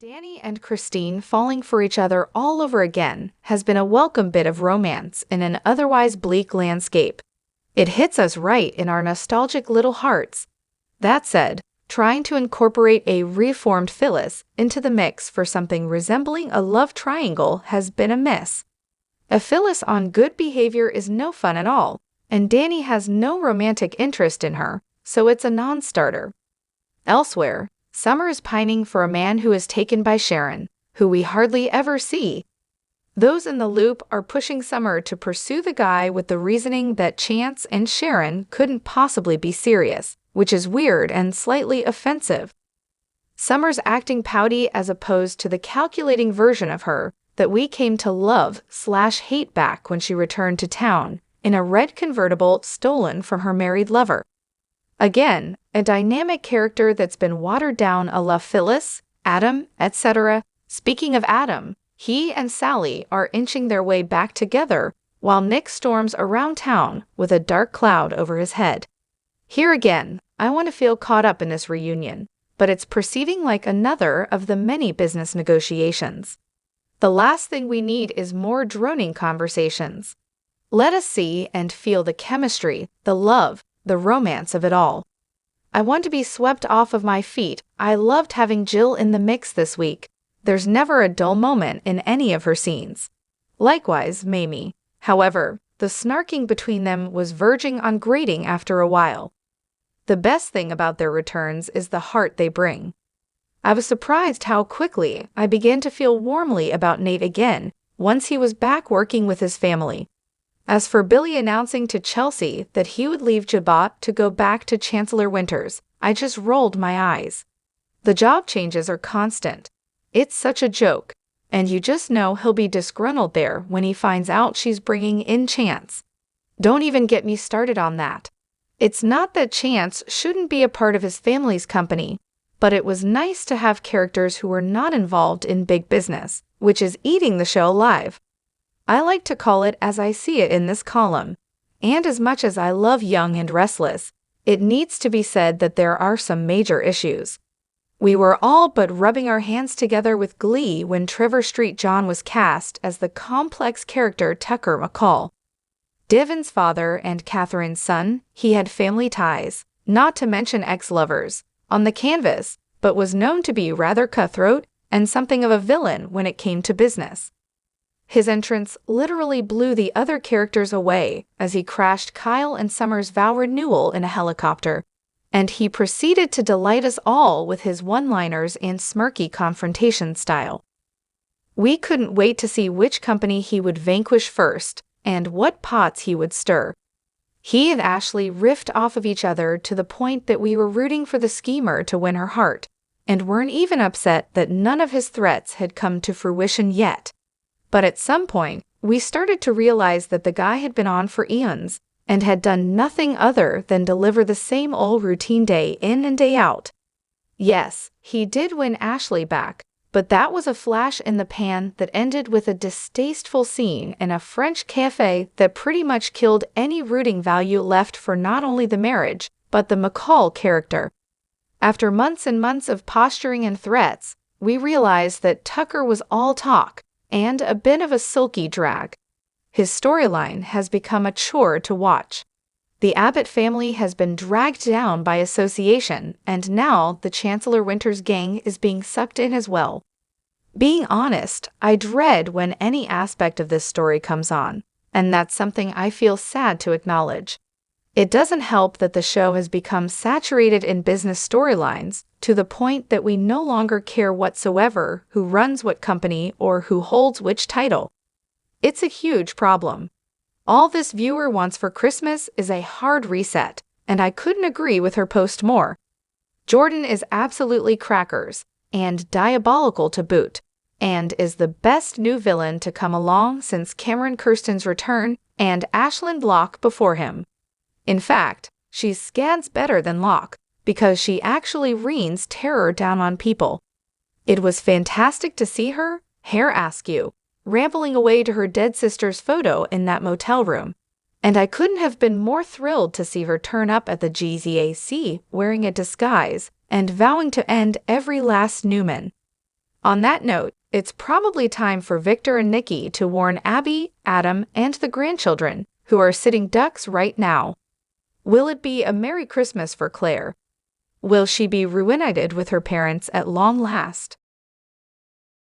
Danny and Christine falling for each other all over again has been a welcome bit of romance in an otherwise bleak landscape. It hits us right in our nostalgic little hearts. That said, trying to incorporate a reformed Phyllis into the mix for something resembling a love triangle has been a miss. A Phyllis on good behavior is no fun at all, and Danny has no romantic interest in her, so it's a non-starter. Elsewhere, Summer is pining for a man who is taken by Sharon, who we hardly ever see. Those in the loop are pushing Summer to pursue the guy with the reasoning that Chance and Sharon couldn't possibly be serious, which is weird and slightly offensive. Summer's acting pouty as opposed to the calculating version of her that we came to love/hate back when she returned to town in a red convertible stolen from her married lover. Again, a dynamic character that's been watered down a la Phyllis, Adam, etc. Speaking of Adam, he and Sally are inching their way back together while Nick storms around town with a dark cloud over his head. Here again, I want to feel caught up in this reunion, but it's proceeding like another of the many business negotiations. The last thing we need is more droning conversations. Let us see and feel the chemistry, the love, the romance of it all. I want to be swept off of my feet. I loved having Jill in the mix this week. There's never a dull moment in any of her scenes. Likewise, Mamie. However, the snarking between them was verging on grating after a while. The best thing about their returns is the heart they bring. I was surprised how quickly I began to feel warmly about Nate again once he was back working with his family. As for Billy announcing to Chelsea that he would leave Jabot to go back to Chancellor Winters, I just rolled my eyes. The job changes are constant. It's such a joke, and you just know he'll be disgruntled there when he finds out she's bringing in Chance. Don't even get me started on that. It's not that Chance shouldn't be a part of his family's company, but it was nice to have characters who were not involved in big business, which is eating the show alive. I like to call it as I see it in this column, and as much as I love Young and Restless, it needs to be said that there are some major issues. We were all but rubbing our hands together with glee when Trevor Street John was cast as the complex character Tucker McCall. Devon's father and Catherine's son, he had family ties, not to mention ex-lovers, on the canvas, but was known to be rather cutthroat and something of a villain when it came to business. His entrance literally blew the other characters away as he crashed Kyle and Summer's vow renewal in a helicopter, and he proceeded to delight us all with his one-liners and smirky confrontation style. We couldn't wait to see which company he would vanquish first and what pots he would stir. He and Ashley riffed off of each other to the point that we were rooting for the schemer to win her heart, and weren't even upset that none of his threats had come to fruition yet. But at some point, we started to realize that the guy had been on for eons and had done nothing other than deliver the same old routine day in and day out. Yes, he did win Ashley back, but that was a flash in the pan that ended with a distasteful scene in a French cafe that pretty much killed any rooting value left for not only the marriage, but the McCall character. After months and months of posturing and threats, we realized that Tucker was all talk and a bit of a silky drag. His storyline has become a chore to watch. The Abbott family has been dragged down by association, and now the Chancellor Winters gang is being sucked in as well. Being honest, I dread when any aspect of this story comes on, and that's something I feel sad to acknowledge. It doesn't help that the show has become saturated in business storylines to the point that we no longer care whatsoever who runs what company or who holds which title. It's a huge problem. All this viewer wants for Christmas is a hard reset, and I couldn't agree with her post more. Jordan is absolutely crackers, and diabolical to boot, and is the best new villain to come along since Cameron Kirsten's return and Ashland Locke before him. In fact, she's scads better than Locke, because she actually rains terror down on people. It was fantastic to see her, hair askew, rambling away to her dead sister's photo in that motel room, and I couldn't have been more thrilled to see her turn up at the GZAC wearing a disguise and vowing to end every last Newman. On that note, it's probably time for Victor and Nikki to warn Abby, Adam, and the grandchildren, who are sitting ducks right now. Will it be a Merry Christmas for Claire? Will she be reunited with her parents at long last?